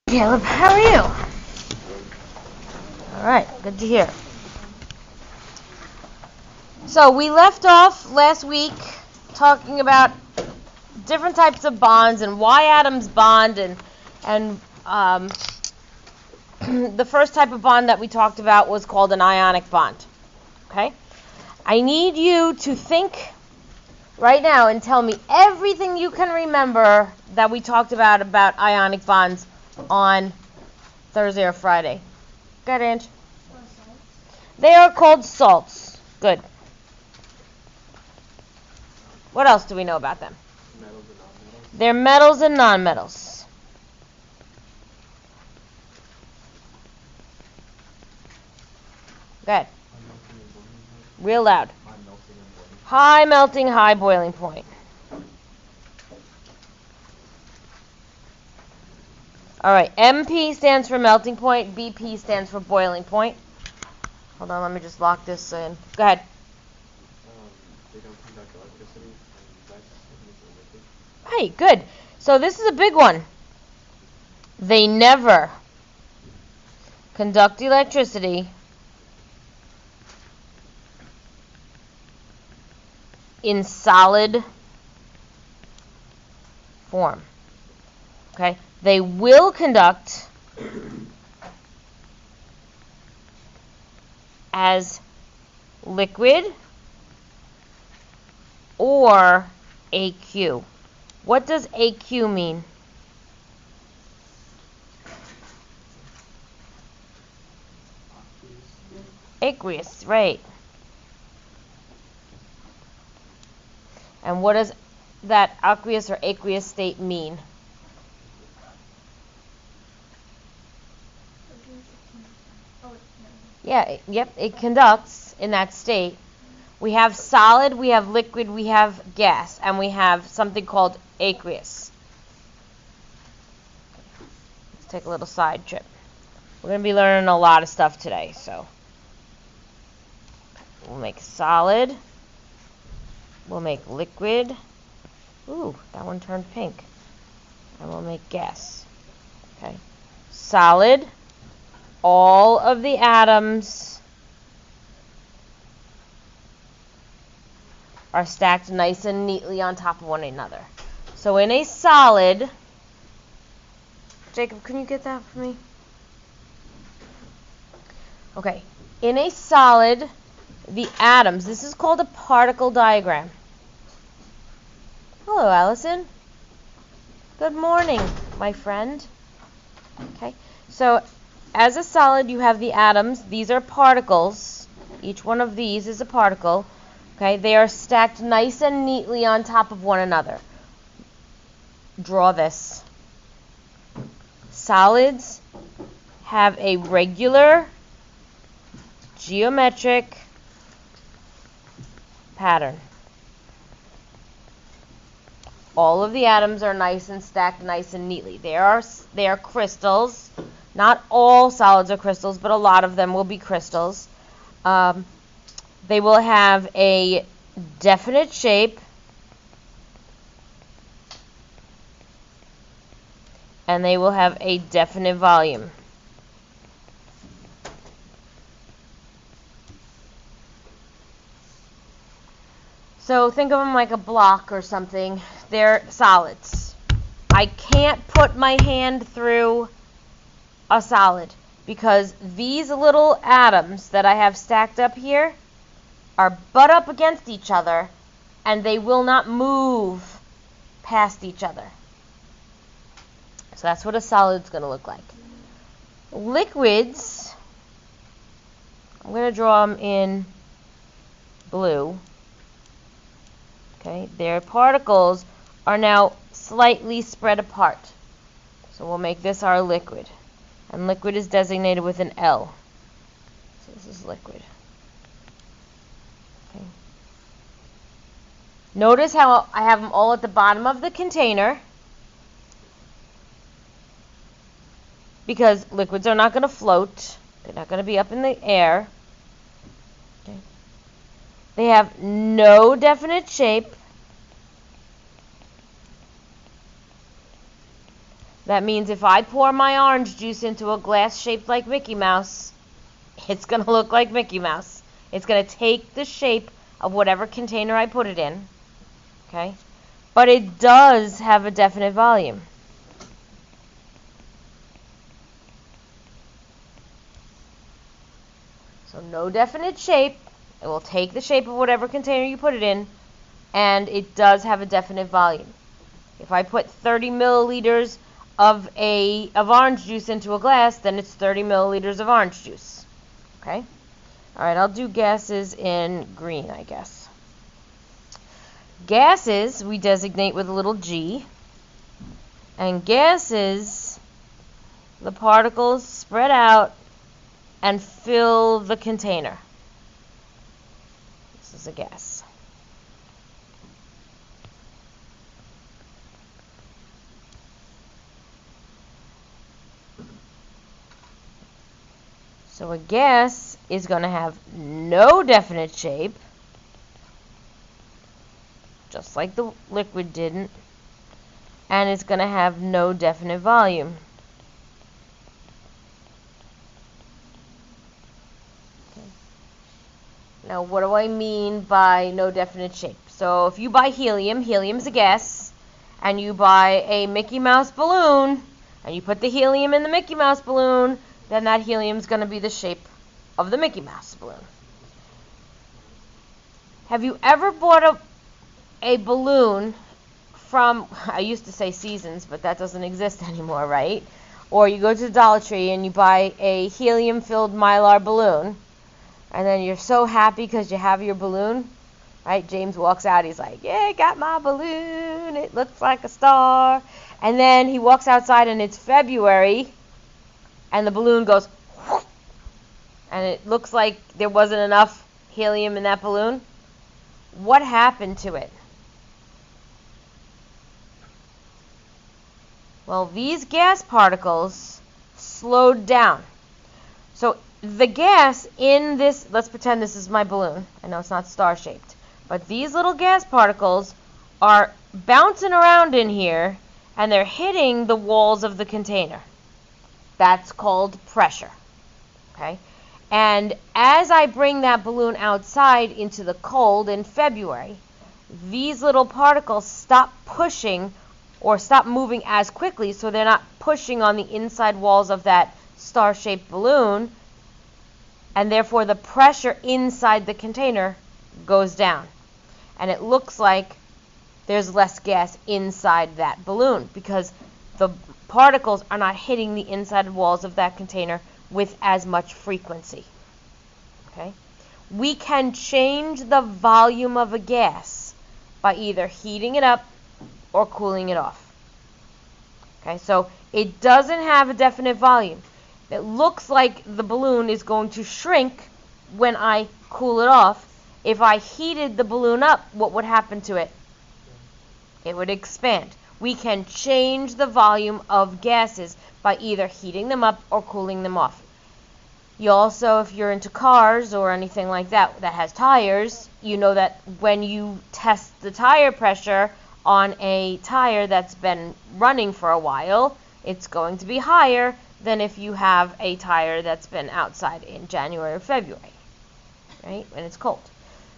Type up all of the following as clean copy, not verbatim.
Caleb, how are you? All right, good to hear. So we left off last week talking about different types of bonds and why atoms bond, and the first type of bond that we talked about was called an ionic bond. Okay? I need you to think right now and tell me everything you can remember that we talked about ionic bonds on Thursday or Friday. Go ahead, Ange. They are called salts. Good. What else do we know about them? Metals and nonmetals. They're metals and nonmetals. Go ahead. Real loud. High melting, high boiling point. All right. MP stands for melting point. BP stands for boiling point. Hold on. Let me just lock this in. Go ahead. They don't conduct electricity. And that's liquid. Hey, good. So this is a big one. They never conduct electricity in solid form. Okay? They will conduct as liquid or AQ. What does AQ mean? Aqueous, right. And what does that aqueous or aqueous state mean? Yeah, yep, it conducts in that state. We have solid, we have liquid, we have gas, and we have something called aqueous. Let's take a little side trip. We're going to be learning a lot of stuff today, so we'll make solid. We'll make liquid. Ooh, that one turned pink. And we'll make gas. Okay. Solid. All of the atoms are stacked nice and neatly on top of one another. So in a solid, Jacob, can you get that for me? Okay. In a solid, the atoms, this is called a particle diagram. Hello, Allison. Good morning, my friend. Okay. So as a solid, you have the atoms. These are particles. Each one of these is a particle. Okay, they are stacked nice and neatly on top of one another. Draw this. Solids have a regular geometric pattern. All of the atoms are nice and stacked nice and neatly. They are crystals. Not all solids are crystals, but a lot of them will be crystals. They will have a definite shape, and they will have a definite volume. So think of them like a block or something. They're solids. I can't put my hand through a solid because these little atoms that I have stacked up here are butt up against each other and they will not move past each other. So that's what a solid's going to look like. Liquids, I'm going to draw them in blue. Okay, their particles are now slightly spread apart. So we'll make this our liquid. And liquid is designated with an L. So this is liquid. Okay. Notice how I have them all at the bottom of the container. Because liquids are not going to float. They're not going to be up in the air. Okay. They have no definite shape. That means if I pour my orange juice into a glass shaped like Mickey Mouse, it's going to look like Mickey Mouse. It's going to take the shape of whatever container I put it in. Okay? But it does have a definite volume. So no definite shape. It will take the shape of whatever container you put it in, and it does have a definite volume. If I put 30 milliliters of orange juice into a glass, then it's 30 milliliters of orange juice. Okay? All right, I'll do gases in green, I guess. Gases we designate with a little g, and gases, the particles spread out and fill the container. This is a gas. So a gas is going to have no definite shape, just like the liquid didn't, and it's going to have no definite volume. Now, what do I mean by no definite shape? So if you buy helium, helium's a gas, and you buy a Mickey Mouse balloon, and you put the helium in the Mickey Mouse balloon, then that helium's going to be the shape of the Mickey Mouse balloon. Have you ever bought a balloon from, I used to say Seasons, but that doesn't exist anymore, right? Or you go to the Dollar Tree and you buy a helium-filled Mylar balloon, and then you're so happy because you have your balloon, right? James walks out, he's like, yeah, I got my balloon, it looks like a star. And then he walks outside and it's February, and the balloon goes, whoosh, and it looks like there wasn't enough helium in that balloon. What happened to it? Well, these gas particles slowed down. So the gas in this, let's pretend this is my balloon. I know it's not star-shaped. But these little gas particles are bouncing around in here, and they're hitting the walls of the container. That's called pressure. Okay? And as I bring that balloon outside into the cold in February, these little particles stop pushing or stop moving as quickly, so they're not pushing on the inside walls of that star-shaped balloon, and therefore the pressure inside the container goes down. And it looks like there's less gas inside that balloon because the particles are not hitting the inside walls of that container with as much frequency. Okay? We can change the volume of a gas by either heating it up or cooling it off. Okay, so it doesn't have a definite volume. It looks like the balloon is going to shrink when I cool it off. If I heated the balloon up, what would happen to it? It would expand. We can change the volume of gases by either heating them up or cooling them off. You also, if you're into cars or anything like that that has tires, you know that when you test the tire pressure on a tire that's been running for a while, it's going to be higher than if you have a tire that's been outside in January or February, right, when it's cold.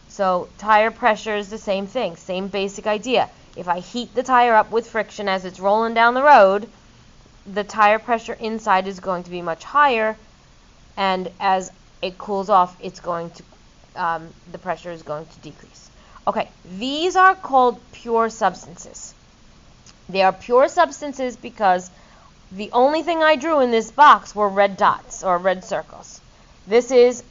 So tire pressure is the same thing, same basic idea. If I heat the tire up with friction as it's rolling down the road, the tire pressure inside is going to be much higher, and as it cools off, it's going to, the pressure is going to decrease. Okay, these are called pure substances. They are pure substances because the only thing I drew in this box were red dots or red circles. This is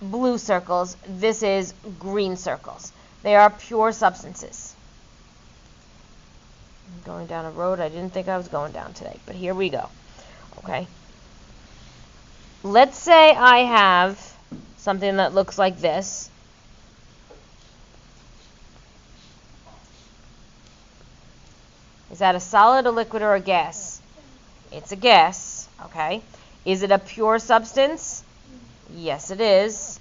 blue circles. This is green circles. They are pure substances. I'm going down a road I didn't think I was going down today, but here we go. Okay. Let's say I have something that looks like this. Is that a solid, a liquid, or a gas? It's a gas, okay. Is it a pure substance? Yes, it is.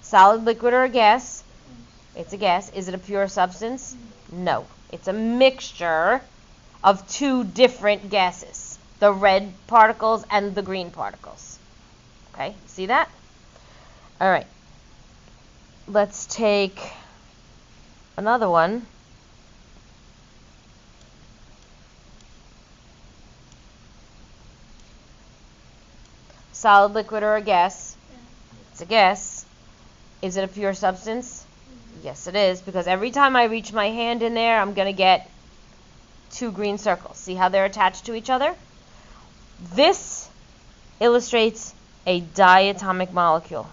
Solid, liquid, or a gas? It's a gas. Is it a pure substance? No, It's a mixture of two different gases, the red particles and the green particles. Okay, see that? All right. Let's take another one. Solid, liquid, or a gas? It's a gas. Is it a pure substance? Yes, it is, because every time I reach my hand in there, I'm going to get two green circles. See how they're attached to each other? This illustrates a diatomic molecule.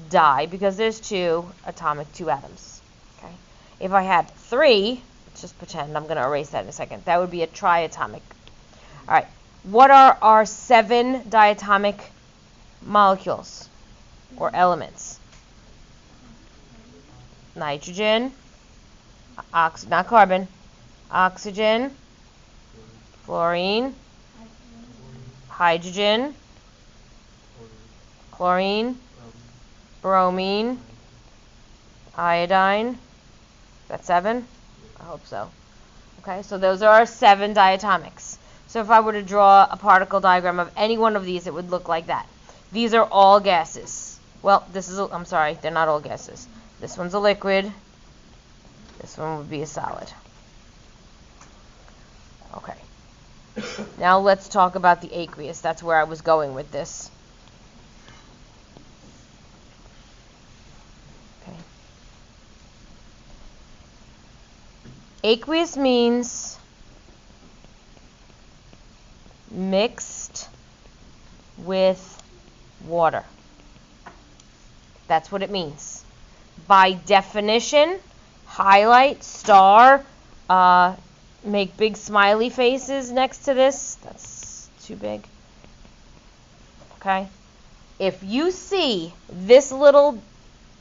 Di, because there's two atoms. Okay. If I had three, let's just pretend, I'm going to erase that in a second. That would be a triatomic. All right. What are our 7 diatomic molecules or elements? Nitrogen, not carbon, oxygen, fluorine, hydrogen, chlorine, bromine, iodine. That's 7? I hope so. Okay, so those are our 7 diatomics. So if I were to draw a particle diagram of any one of these, it would look like that. These are all gases. Well, I'm sorry, they're not all gases. This one's a liquid. This one would be a solid. Okay. Now let's talk about the aqueous. That's where I was going with this. Okay. Aqueous means mixed with water. That's what it means. By definition, highlight, star, make big smiley faces next to this. That's too big. Okay? If you see this little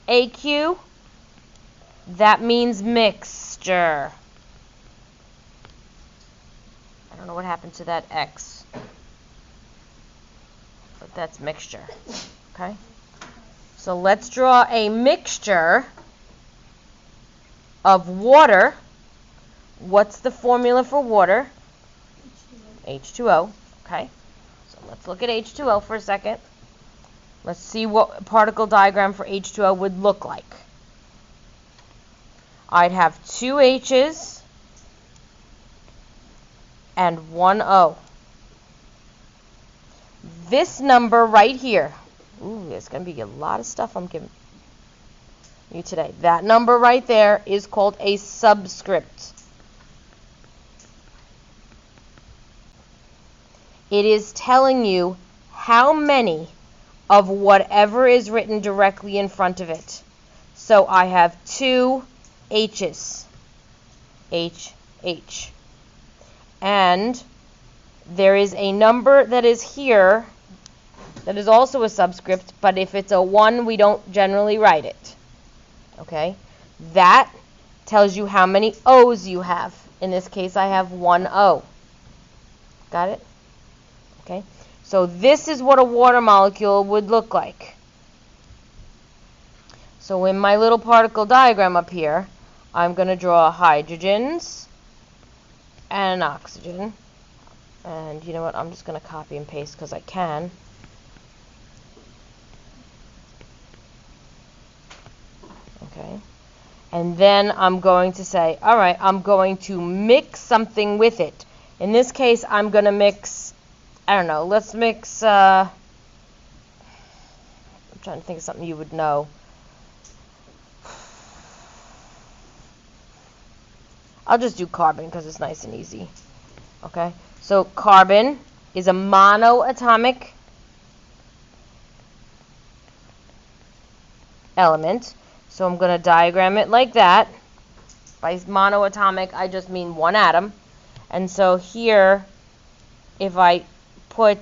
AQ, that means mixture. I don't know what happened to that X, but that's mixture. Okay? So let's draw a mixture of water. What's the formula for water? H2O. Okay. So let's look at H2O for a second. Let's see what a particle diagram for H2O would look like. I'd have 2 H's and 1 O. This number right here. Ooh, there's going to be a lot of stuff I'm giving you today. That number right there is called a subscript. It is telling you how many of whatever is written directly in front of it. So I have 2 H's. H, H. And there is a number that is here that is also a subscript, but if it's a 1, we don't generally write it. Okay? That tells you how many O's you have. In this case, I have 1 O. Got it? Okay? So this is what a water molecule would look like. So in my little particle diagram up here, I'm going to draw hydrogens and an oxygen. And you know what? I'm just going to copy and paste because I can. Okay. And then I'm going to say, all right, I'm going to mix something with it. In this case, I'm going to mix, I don't know, let's mix, I'm trying to think of something you would know. I'll just do carbon because it's nice and easy. Okay? So carbon is a monoatomic element. So I'm going to diagram it like that. By monoatomic, I just mean one atom. And so here, if I put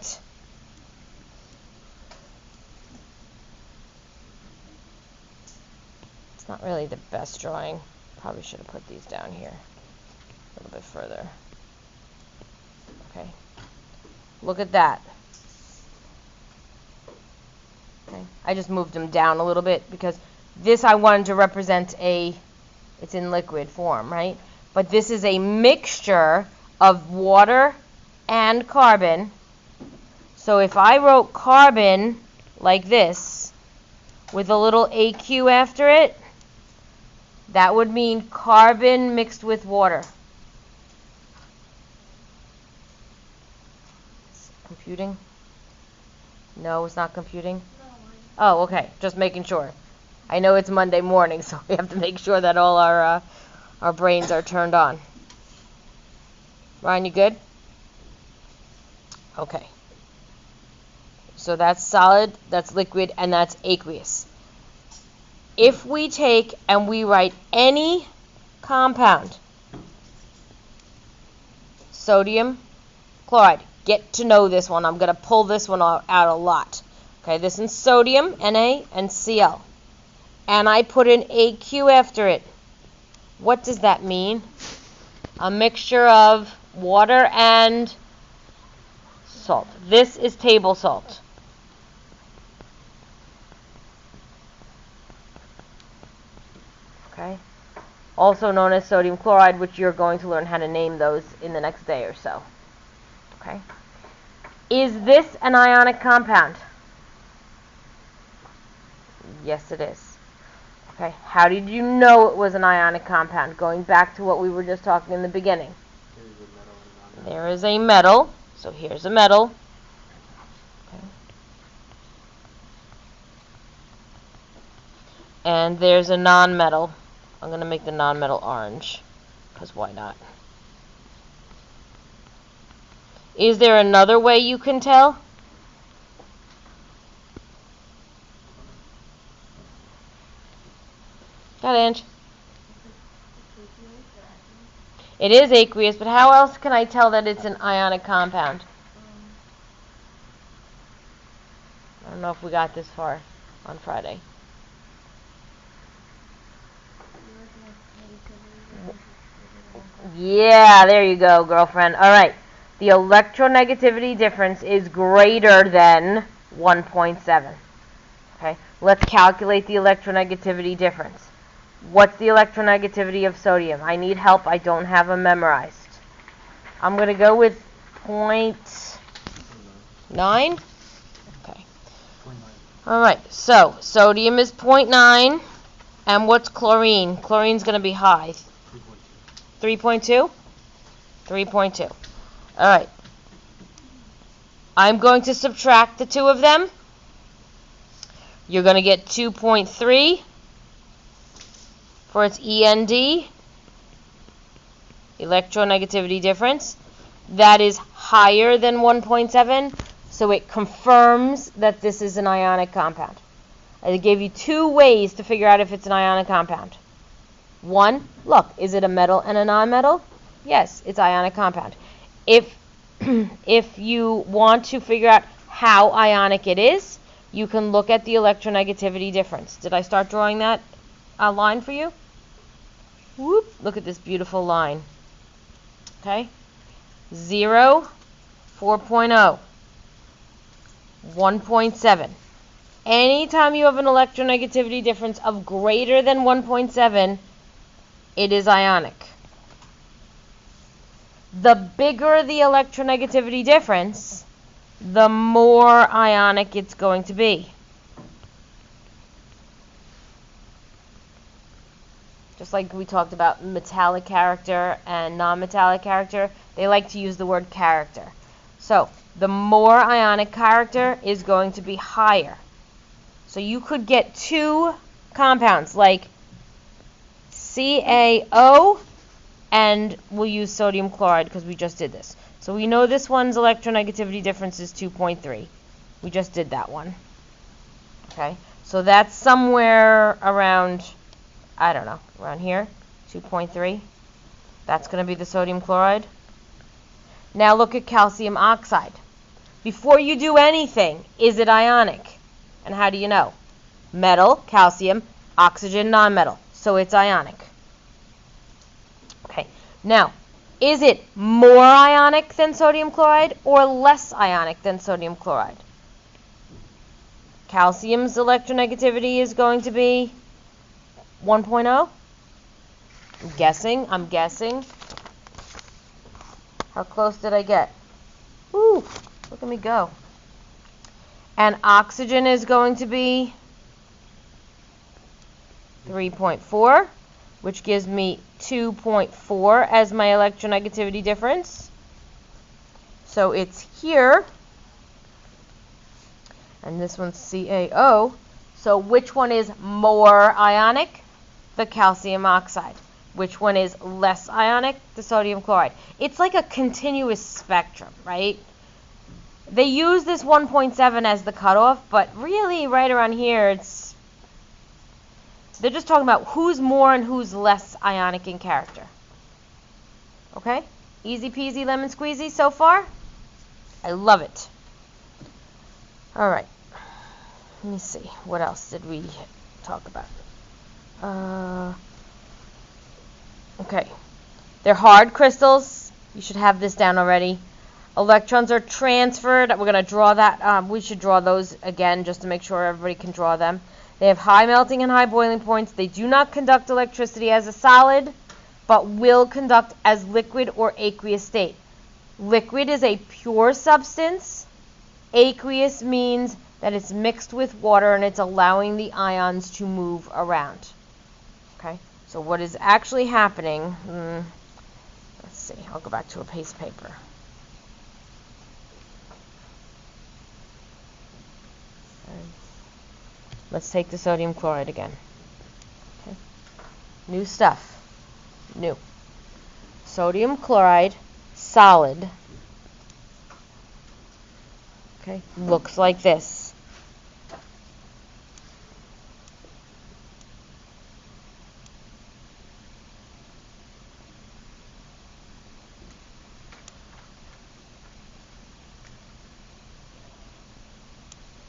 it's not really the best drawing. Probably should have put these down here a little bit further. Okay. Look at that. Okay. I just moved them down a little bit because This I wanted to represent it's in liquid form, right? But this is a mixture of water and carbon. So if I wrote carbon like this with a little AQ after it, that would mean carbon mixed with water. Computing? No, it's not computing? No. Oh, okay. Just making sure. I know it's Monday morning, so we have to make sure that all our brains are turned on. Ryan, you good? Okay. So that's solid, that's liquid, and that's aqueous. If we take and we write any compound, sodium chloride, get to know this one. I'm going to pull this one out a lot. Okay, this is sodium, Na, and Cl. And I put an AQ after it. What does that mean? A mixture of water and salt. This is table salt. Okay? Also known as sodium chloride, which you're going to learn how to name those in the next day or so. Okay? Is this an ionic compound? Yes, it is. Okay, how did you know it was an ionic compound? Going back to what we were just talking in the beginning. There is a metal. So here's a metal. Okay. And there's a non-metal. I'm going to make the non-metal orange, because why not? Is there another way you can tell? Got it, Ange. It is aqueous, but how else can I tell that it's an ionic compound? I don't know if we got this far on Friday. Yeah, there you go, girlfriend. All right. The electronegativity difference is greater than 1.7. Okay, let's calculate the electronegativity difference. What's the electronegativity of sodium? I need help. I don't have them memorized. I'm going to go with 0.9. Okay. All right, so sodium is 0.9. And what's chlorine? Chlorine's going to be high. 3.2? 3.2. All right. I'm going to subtract the two of them. You're going to get 2.3 for its END, electronegativity difference. That is higher than 1.7, so it confirms that this is an ionic compound. I gave you two ways to figure out if it's an ionic compound. One, look, is it a metal and a nonmetal? Yes, it's ionic compound. If you want to figure out how ionic it is, you can look at the electronegativity difference. Did I start drawing that line for you? Whoop, look at this beautiful line. Okay? 0, 4.0, 1.7. Anytime you have an electronegativity difference of greater than 1.7, it is ionic. The bigger the electronegativity difference, the more ionic it's going to be. Just like we talked about metallic character and non-metallic character, they like to use the word character. So the more ionic character is going to be higher. So you could get two compounds like CaO, and we'll use sodium chloride because we just did this. So we know this one's electronegativity difference is 2.3. We just did that one. Okay, so that's somewhere around, I don't know, around here, 2.3. That's going to be the sodium chloride. Now look at calcium oxide. Before you do anything, is it ionic? And how do you know? Metal, calcium, oxygen, nonmetal. So it's ionic. Okay. Now, is it more ionic than sodium chloride or less ionic than sodium chloride? Calcium's electronegativity is going to be 1.0? I'm guessing. How close did I get? Woo, look at me go. And oxygen is going to be 3.4, which gives me 2.4 as my electronegativity difference. So it's here. And this one's CaO. So which one is more ionic? The calcium oxide. Which one is less ionic? The sodium chloride. It's like a continuous spectrum, right? They use this 1.7 as the cutoff, but really right around here, they're just talking about who's more and who's less ionic in character. Okay? Easy peasy lemon squeezy so far? I love it. All right. Let me see. What else did we talk about? Okay. They're hard crystals. You should have this down already. Electrons are transferred. We're going to draw that. We should draw those again just to make sure everybody can draw them. They have high melting and high boiling points. They do not conduct electricity as a solid, but will conduct as liquid or aqueous state. Liquid is a pure substance. Aqueous means that it's mixed with water and it's allowing the ions to move around. Okay, so what is actually happening, let's see, I'll go back to a piece of paper. Let's take the sodium chloride again. Okay. New stuff. New. Sodium chloride, solid. Okay, looks like this.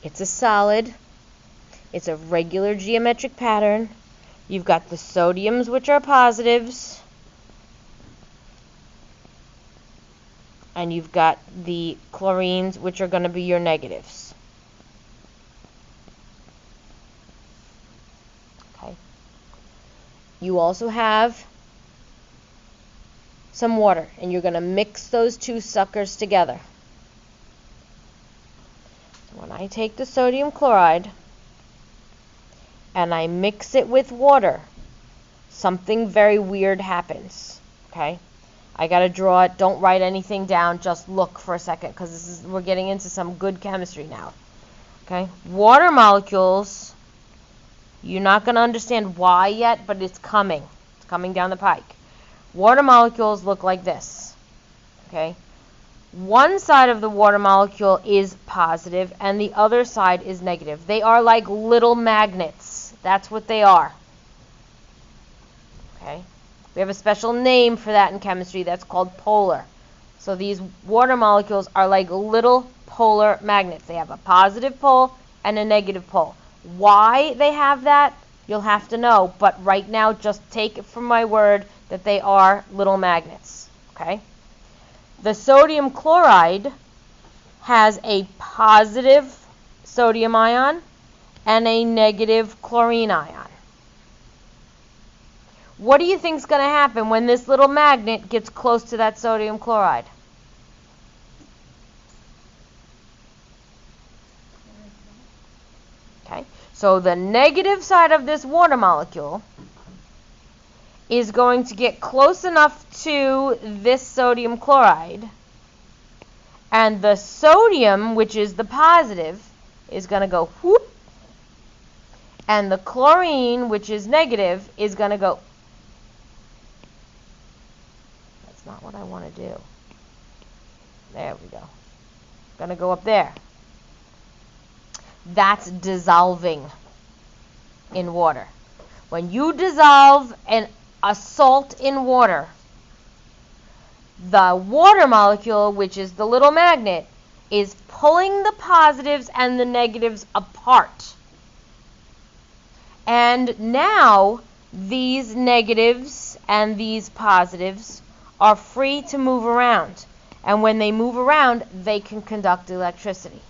It's a solid. It's a regular geometric pattern. You've got the sodiums, which are positives. And you've got the chlorines, which are going to be your negatives. Okay. You also have some water, and you're going to mix those two suckers together. So when I take the sodium chloride and I mix it with water, something very weird happens. Okay? I got to draw it. Don't write anything down. Just look for a second, because we're getting into some good chemistry now. Okay? Water molecules, you're not going to understand why yet, but it's coming. It's coming down the pike. Water molecules look like this. Okay? One side of the water molecule is positive, and the other side is negative. They are like little magnets. That's what they are. Okay? We have a special name for that in chemistry that's called polar. So these water molecules are like little polar magnets. They have a positive pole and a negative pole. Why they have that, you'll have to know. But right now, just take it from my word that they are little magnets. Okay? The sodium chloride has a positive sodium ion and a negative chlorine ion. What do you think is going to happen when this little magnet gets close to that sodium chloride? Okay, so the negative side of this water molecule is going to get close enough to this sodium chloride, and the sodium, which is the positive, is going to go whoop, and the chlorine, which is negative, is going to go. That's not what I want to do. There we go. Going to go up there. That's dissolving in water. When you dissolve a salt in water, the water molecule, which is the little magnet, is pulling the positives and the negatives apart. And now these negatives and these positives are free to move around. And when they move around, they can conduct electricity.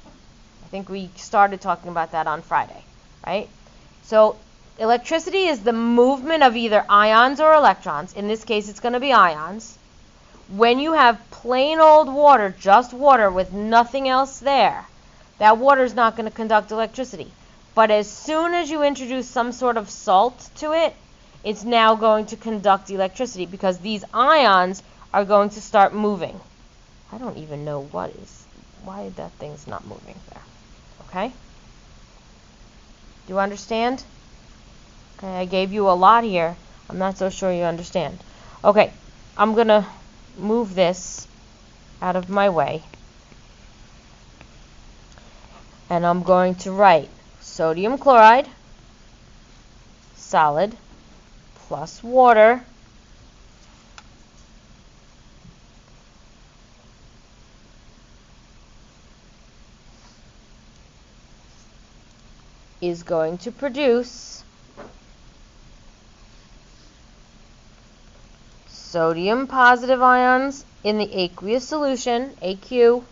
I think we started talking about that on Friday, right? So Electricity is the movement of either ions or electrons. In this case, it's going to be ions. When you have plain old water, just water with nothing else there, that water is not going to conduct electricity. But as soon as you introduce some sort of salt to it, it's now going to conduct electricity because these ions are going to start moving. I don't even know why that thing's not moving there. Okay? Do you understand? Okay, I gave you a lot here. I'm not so sure you understand. Okay, I'm going to move this out of my way. And I'm going to write sodium chloride, solid, plus water, is going to produce sodium positive ions in the aqueous solution, AQ,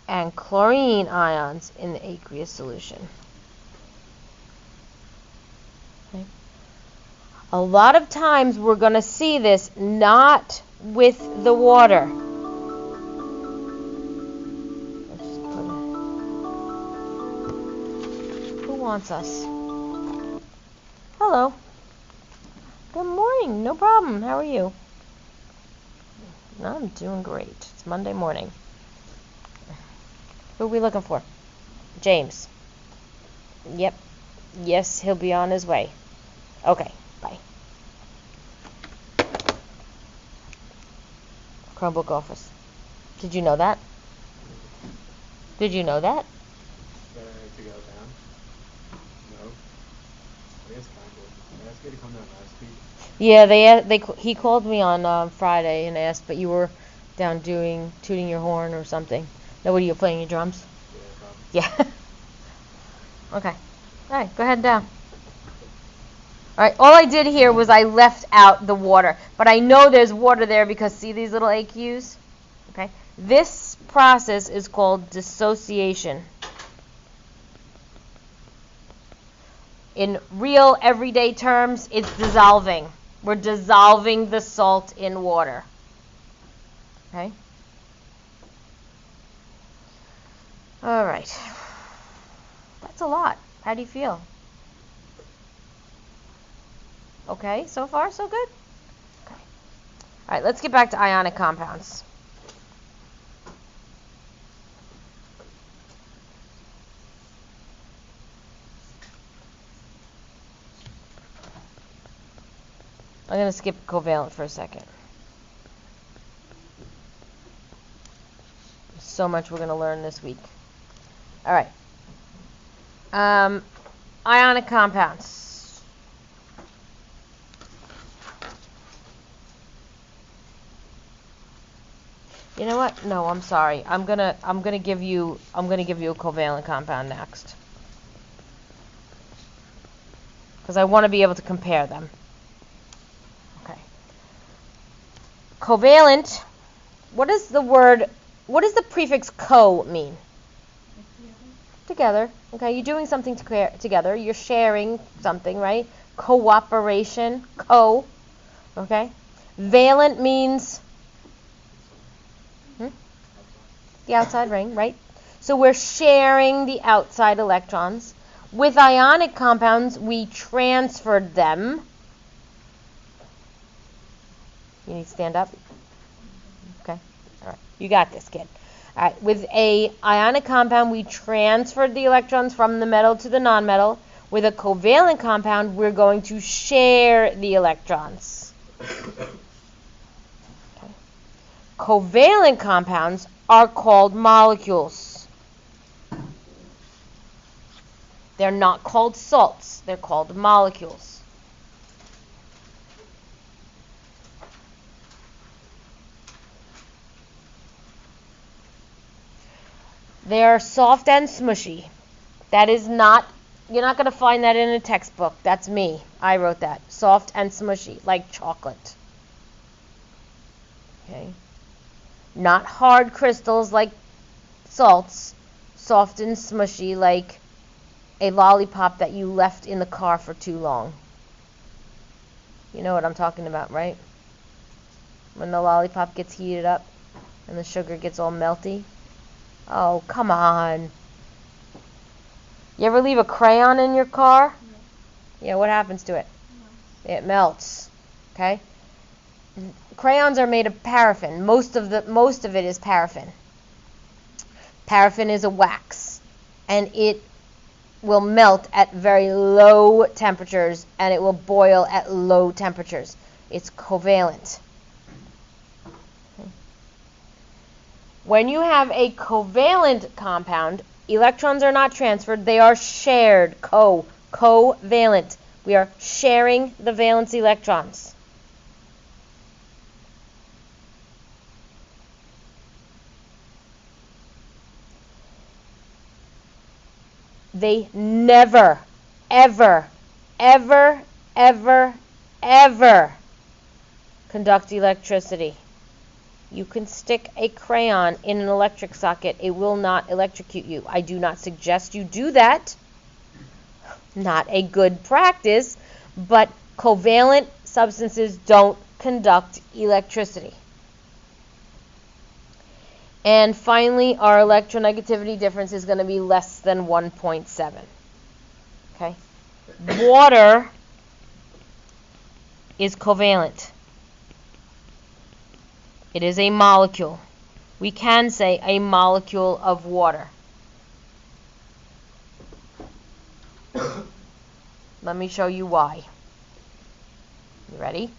and chlorine ions in the aqueous solution. Okay. A lot of times we're going to see this not with the water. Who wants us? Hello. Good morning. No problem. How are you? I'm doing great. It's Monday morning. Who are we looking for? James. Yep. Yes, he'll be on his way. Okay. Bye. Chromebook office. Did you know that? Did you know that? That I have to go down? No. I guess kind of. I asked you to come down last week. Yeah, he called me on Friday and asked, but you were down tooting your horn or something. No, what are you playing your drums? Yeah, Yeah. Okay. All right, go ahead and down. All right, all I did here was I left out the water, but I know there's water there because see these little AQs? Okay. This process is called dissociation. In real everyday terms, it's dissolving. We're dissolving the salt in water. Okay? All right. That's a lot. How do you feel? Okay, so far so good? Okay. All right, let's get back to ionic compounds. I'm going to skip covalent for a second. So much we're going to learn this week. All right. Ionic compounds. You know what? No, I'm sorry. I'm gonna give you a covalent compound next. Because I want to be able to compare them. Okay. Covalent. What does the prefix co mean? Together. Okay, you're doing something together. You're sharing something, right? Cooperation. Co. Okay. Valent means the outside ring, right? So we're sharing the outside electrons. With ionic compounds, we transferred them. You need to stand up? Okay. All right. You got this, kid. All right. With a ionic compound, we transferred the electrons from the metal to the nonmetal. With a covalent compound, we're going to share the electrons. Okay. Covalent compounds are called molecules. They're not called salts. They're called molecules. They are soft and smushy. That is not, you're not going to find that in a textbook. That's me. I wrote that. Soft and smushy, like chocolate. Okay. Not hard crystals like salts. Soft and smushy like a lollipop that you left in the car for too long. You know what I'm talking about, right? When the lollipop gets heated up and the sugar gets all melty. Oh, come on. You ever leave a crayon in your car? No. Yeah, what happens to it? It melts. Okay? Crayons are made of paraffin. Most of it is paraffin. Paraffin is a wax, and it will melt at very low temperatures, and it will boil at low temperatures. It's covalent. Okay. When you have a covalent compound, electrons are not transferred, they are shared. Covalent. We are sharing the valence electrons. They never, ever, ever, ever, ever conduct electricity. You can stick a crayon in an electric socket. It will not electrocute you. I do not suggest you do that. Not a good practice, but covalent substances don't conduct electricity. And finally, our electronegativity difference is going to be less than 1.7. Okay? Water is covalent. It is a molecule. We can say a molecule of water. Let me show you why. You ready?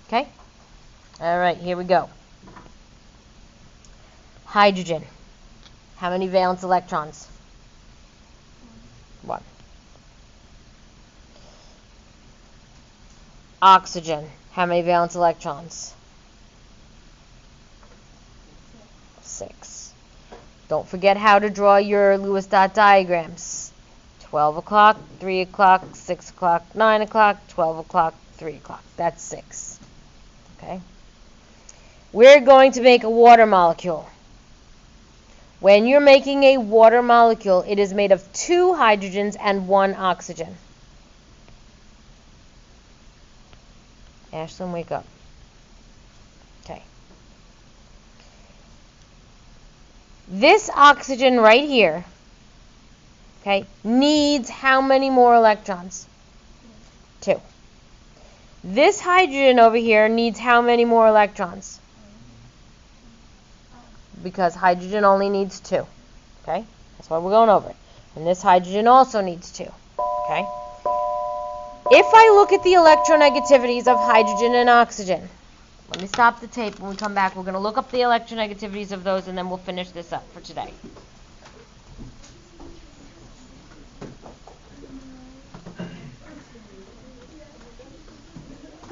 Okay? All right, here we go. Hydrogen. How many valence electrons? 1. Oxygen. How many valence electrons? 6. Don't forget how to draw your Lewis dot diagrams. 12 o'clock, 3 o'clock, 6 o'clock, 9 o'clock, 12 o'clock, 3 o'clock. That's 6. Okay? We're going to make a water molecule. When you're making a water molecule, it is made of 2 hydrogens and 1 oxygen. Ashlyn, wake up. Okay. This oxygen right here, okay, needs how many more electrons? 2. This hydrogen over here needs how many more electrons? Because hydrogen only needs 2. Okay? That's why we're going over it. And this hydrogen also needs 2. Okay? If I look at the electronegativities of hydrogen and oxygen, let me stop the tape. When we come back, we're going to look up the electronegativities of those, and then we'll finish this up for today.